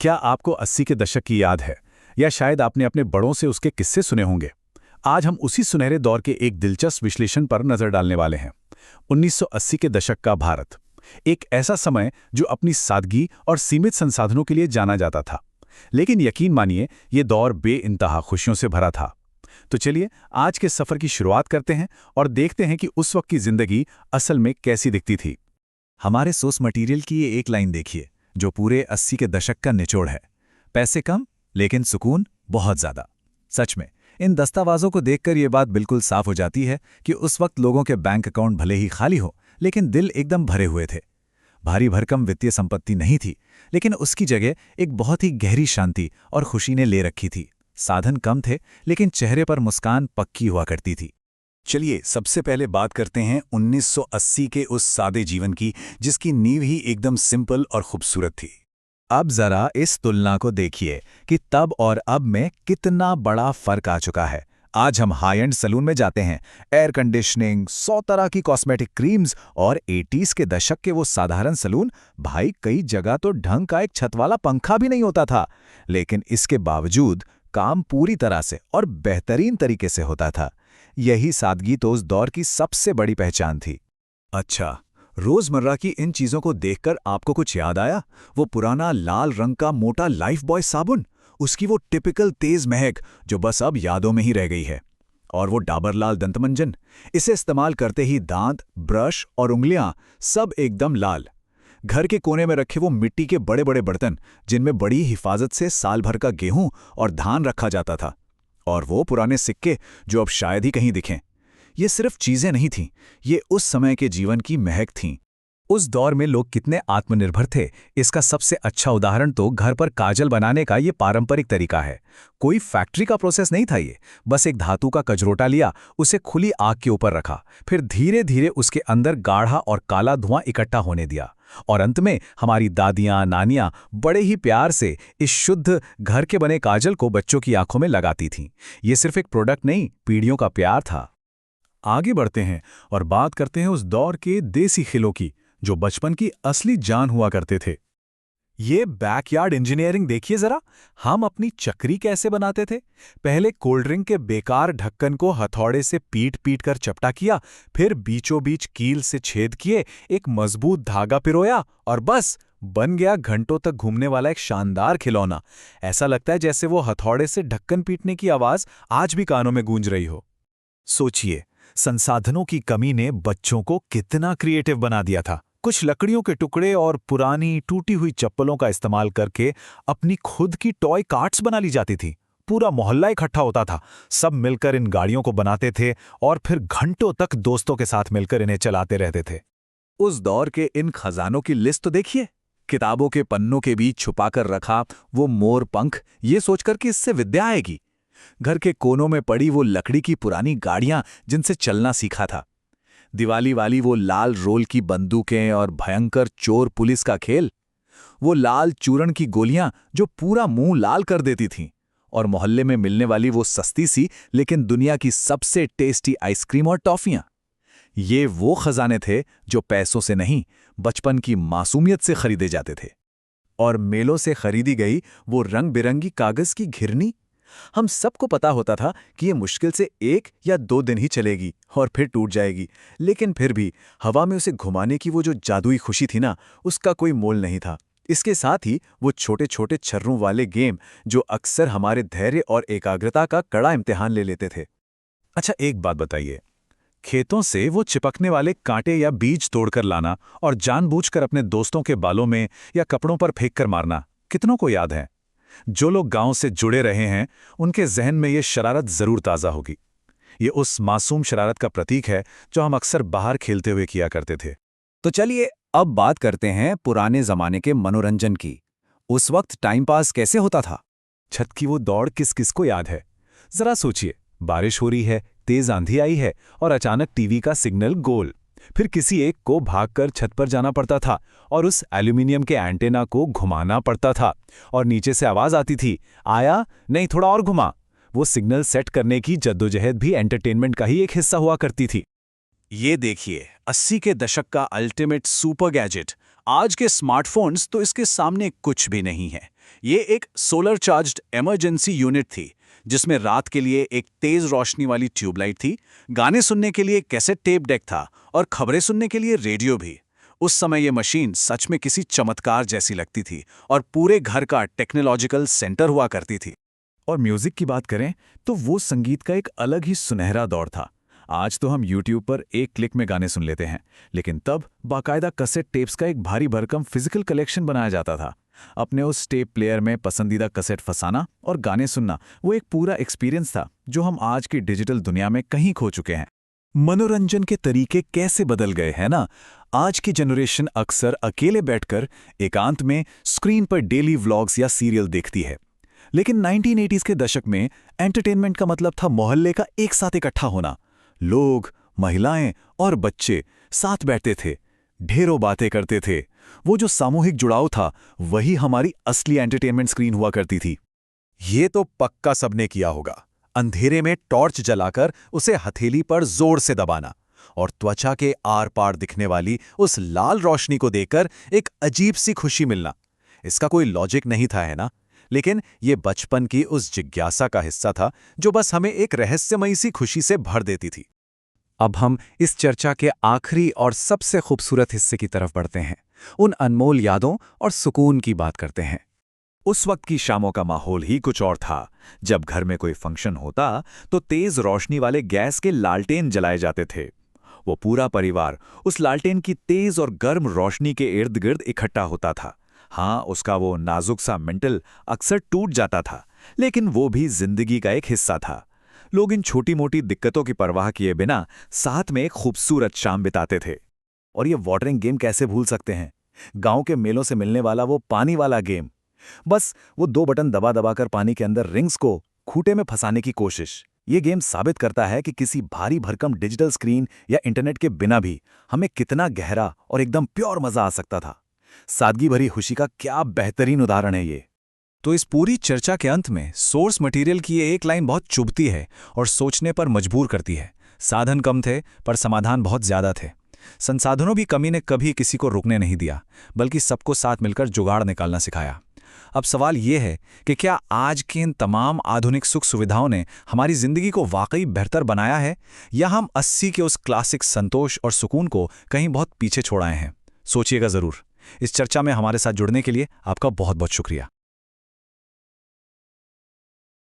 क्या आपको 80 के दशक की याद है, या शायद आपने अपने बड़ों से उसके किस्से सुने होंगे। आज हम उसी सुनहरे दौर के एक दिलचस्प विश्लेषण पर नजर डालने वाले हैं। 1980 के दशक का भारत, एक ऐसा समय जो अपनी सादगी और सीमित संसाधनों के लिए जाना जाता था। लेकिन यकीन मानिए, ये दौर बेइंतहा खुशियों से भरा था। तो चलिए आज के सफर की शुरुआत करते हैं और देखते हैं कि उस वक्त की जिंदगी असल में कैसी दिखती थी। हमारे सोर्स मटेरियल की ये एक लाइन देखिए, जो पूरे 80 के दशक का निचोड़ है। पैसे कम लेकिन सुकून बहुत ज़्यादा। सच में इन दस्तावेज़ों को देखकर ये बात बिल्कुल साफ हो जाती है कि उस वक्त लोगों के बैंक अकाउंट भले ही खाली हो, लेकिन दिल एकदम भरे हुए थे। भारी भरकम वित्तीय संपत्ति नहीं थी, लेकिन उसकी जगह एक बहुत ही गहरी शांति और खुशी ने ले रखी थी। साधन कम थे, लेकिन चेहरे पर मुस्कान पक्की हुआ करती थी। चलिए सबसे पहले बात करते हैं 1980 के उस सादे जीवन की, जिसकी नींव ही एकदम सिंपल और खूबसूरत थी। अब जरा इस तुलना को देखिए कि तब और अब में कितना बड़ा फर्क आ चुका है। आज हम हाई एंड सैलून में जाते हैं, एयर कंडीशनिंग, 100 तरह की कॉस्मेटिक क्रीम्स, और 80s के दशक के वो साधारण सैलून, भाई कई जगह तो ढंग का एक छत वाला पंखा भी नहीं होता था। लेकिन इसके बावजूद काम पूरी तरह से और बेहतरीन तरीके से होता था। यही सादगी तो उस दौर की सबसे बड़ी पहचान थी। अच्छा, रोजमर्रा की इन चीजों को देखकर आपको कुछ याद आया? वो पुराना लाल रंग का मोटा लाइफ बॉय साबुन, उसकी वो टिपिकल तेज महक जो बस अब यादों में ही रह गई है। और वो डाबर लाल दंतमंजन, इसे इस्तेमाल करते ही दांत, ब्रश और उंगलियां सब एकदम लाल। घर के कोने में रखे वो मिट्टी के बड़े बड़े बर्तन, जिनमें बड़ी हिफाजत से साल भर का गेहूं और धान रखा जाता था। और वो पुराने सिक्के जो अब शायद ही कहीं दिखें। ये सिर्फ चीजें नहीं थीं, ये उस समय के जीवन की महक थीं। उस दौर में लोग कितने आत्मनिर्भर थे, इसका सबसे अच्छा उदाहरण तो घर पर काजल बनाने का ये पारंपरिक तरीका है। कोई फैक्ट्री का प्रोसेस नहीं था ये, बस एक धातु का कजरोटा लिया, उसे खुली आग के ऊपर रखा, फिर धीरे धीरे उसके अंदर गाढ़ा और काला धुआं इकट्ठा होने दिया। और अंत में हमारी दादियां, नानियां बड़े ही प्यार से इस शुद्ध घर के बने काजल को बच्चों की आंखों में लगाती थीं। ये सिर्फ एक प्रोडक्ट नहीं, पीढ़ियों का प्यार था। आगे बढ़ते हैं और बात करते हैं उस दौर के देसी खिलों की, जो बचपन की असली जान हुआ करते थे। ये बैकयार्ड इंजीनियरिंग देखिए जरा। हम अपनी चक्री कैसे बनाते थे। पहले कोल्ड ड्रिंक के बेकार ढक्कन को हथौड़े से पीट पीट कर चपटा किया, फिर बीचों बीच कील से छेद किए, एक मजबूत धागा पिरोया और बस बन गया घंटों तक घूमने वाला एक शानदार खिलौना। ऐसा लगता है जैसे वो हथौड़े से ढक्कन पीटने की आवाज आज भी कानों में गूंज रही हो। सोचिए, संसाधनों की कमी ने बच्चों को कितना क्रिएटिव बना दिया था। कुछ लकड़ियों के टुकड़े और पुरानी टूटी हुई चप्पलों का इस्तेमाल करके अपनी खुद की टॉय कार्ट्स बना ली जाती थी। पूरा मोहल्ला इकट्ठा होता था, सब मिलकर इन गाड़ियों को बनाते थे और फिर घंटों तक दोस्तों के साथ मिलकर इन्हें चलाते रहते थे। उस दौर के इन खजानों की लिस्ट तो देखिए। किताबों के पन्नों के बीच छुपाकर रखा वो मोर पंख, ये सोचकर कि इससे विद्या आएगी। घर के कोनों में पड़ी वो लकड़ी की पुरानी गाड़ियां, जिनसे चलना सीखा था। दिवाली वाली वो लाल रोल की बंदूकें और भयंकर चोर पुलिस का खेल। वो लाल चूरण की गोलियां जो पूरा मुंह लाल कर देती थीं। और मोहल्ले में मिलने वाली वो सस्ती सी लेकिन दुनिया की सबसे टेस्टी आइसक्रीम और टॉफियां। ये वो खजाने थे जो पैसों से नहीं, बचपन की मासूमियत से खरीदे जाते थे। और मेलों से खरीदी गई वो रंग बिरंगी कागज की घिरनी, हम सबको पता होता था कि ये मुश्किल से 1 या 2 दिन ही चलेगी और फिर टूट जाएगी, लेकिन फिर भी हवा में उसे घुमाने की वो जो जादुई खुशी थी ना, उसका कोई मोल नहीं था। इसके साथ ही वो छोटे छोटे छर्रों वाले गेम जो अक्सर हमारे धैर्य और एकाग्रता का कड़ा इम्तिहान ले लेते थे। अच्छा, एक बात बताइए, खेतों से वो चिपकने वाले कांटे या बीज तोड़कर लाना और जानबूझकर अपने दोस्तों के बालों में या कपड़ों पर फेंक कर मारना कितनों को याद है? जो लोग गांव से जुड़े रहे हैं, उनके जहन में ये शरारत जरूर ताज़ा होगी। ये उस मासूम शरारत का प्रतीक है जो हम अक्सर बाहर खेलते हुए किया करते थे। तो चलिए अब बात करते हैं पुराने जमाने के मनोरंजन की। उस वक्त टाइम पास कैसे होता था? छत की वो दौड़ किस किस को याद है? जरा सोचिए, बारिश हो रही है, तेज आंधी आई है और अचानक टीवी का सिग्नल गोल। फिर किसी एक को भागकर छत पर जाना पड़ता था और उस एल्यूमिनियम के एंटेना को घुमाना पड़ता था और नीचे से आवाज आती थी, आया नहीं, थोड़ा और घुमा। वो सिग्नल सेट करने की जद्दोजहद भी एंटरटेनमेंट का ही एक हिस्सा हुआ करती थी। ये देखिए, 80 के दशक का अल्टीमेट सुपर गैजेट, आज के स्मार्टफोन्स तो इसके सामने कुछ भी नहीं है। ये एक सोलर चार्ज्ड इमरजेंसी यूनिट थी, जिसमें रात के लिए एक तेज रोशनी वाली ट्यूबलाइट थी, गाने सुनने के लिए कैसेट टेप डेक था और खबरें सुनने के लिए रेडियो भी। उस समय ये मशीन सच में किसी चमत्कार जैसी लगती थी और पूरे घर का टेक्नोलॉजिकल सेंटर हुआ करती थी। और म्यूजिक की बात करें तो वो संगीत का एक अलग ही सुनहरा दौर था। आज तो हम YouTube पर एक क्लिक में गाने सुन लेते हैं, लेकिन तब बाकायदा कैसेट टेप्स का एक भारी भरकम फिजिकल कलेक्शन बनाया जाता था। अपने उस टेप प्लेयर में पसंदीदा कैसेट फंसाना और गाने सुनना वो एक पूरा एक्सपीरियंस था जो हम आज की डिजिटल दुनिया में कहीं खो चुके हैं। मनोरंजन के तरीके कैसे बदल गए हैं ना। आज की जनरेशन अक्सर अकेले बैठकर एकांत में स्क्रीन पर डेली व्लॉग्स या सीरियल देखती है, लेकिन 1980s के दशक में एंटरटेनमेंट का मतलब था मोहल्ले का एक साथ इकट्ठा होना। लोग, महिलाएं और बच्चे साथ बैठते थे, ढेरों बातें करते थे। वो जो सामूहिक जुड़ाव था वही हमारी असली एंटरटेनमेंट स्क्रीन हुआ करती थी। ये तो पक्का सबने किया होगा, अंधेरे में टॉर्च जलाकर उसे हथेली पर जोर से दबाना और त्वचा के आर पार दिखने वाली उस लाल रोशनी को देखकर एक अजीब सी खुशी मिलना। इसका कोई लॉजिक नहीं था, है ना? लेकिन ये बचपन की उस जिज्ञासा का हिस्सा था जो बस हमें एक रहस्यमयी सी खुशी से भर देती थी। अब हम इस चर्चा के आखिरी और सबसे खूबसूरत हिस्से की तरफ बढ़ते हैं, उन अनमोल यादों और सुकून की बात करते हैं। उस वक्त की शामों का माहौल ही कुछ और था। जब घर में कोई फंक्शन होता तो तेज रोशनी वाले गैस के लालटेन जलाए जाते थे। वो पूरा परिवार उस लालटेन की तेज और गर्म रोशनी के इर्द गिर्द इकट्ठा होता था। हाँ, उसका वो नाजुक सा मेंटल अक्सर टूट जाता था, लेकिन वो भी जिंदगी का एक हिस्सा था। लोग इन छोटी मोटी दिक्कतों की परवाह किए बिना साथ में एक खूबसूरत शाम बिताते थे। और ये वाटरिंग गेम कैसे भूल सकते हैं? गांव के मेलों से मिलने वाला वो पानी वाला गेम। बस वो 2 बटन दबा दबाकर पानी के अंदर रिंग्स को खूंटे में फंसाने की कोशिश। ये गेम साबित करता है कि किसी भारी भरकम डिजिटल स्क्रीन या इंटरनेट के बिना भी हमें कितना गहरा और एकदम प्योर मजा आ सकता था। सादगी भरी खुशी का क्या बेहतरीन उदाहरण है ये। तो इस पूरी चर्चा के अंत में सोर्स मटेरियल की ये एक लाइन बहुत चुभती है और सोचने पर मजबूर करती है। साधन कम थे पर समाधान बहुत ज्यादा थे। संसाधनों की कमी ने कभी किसी को रुकने नहीं दिया, बल्कि सबको साथ मिलकर जुगाड़ निकालना सिखाया। अब सवाल ये है कि क्या आज की इन तमाम आधुनिक सुख सुविधाओं ने हमारी जिंदगी को वाकई बेहतर बनाया है, या हम 80 के उस क्लासिक संतोष और सुकून को कहीं बहुत पीछे छोड़ आए हैं? सोचिएगा जरूर। इस चर्चा में हमारे साथ जुड़ने के लिए आपका बहुत बहुत शुक्रिया।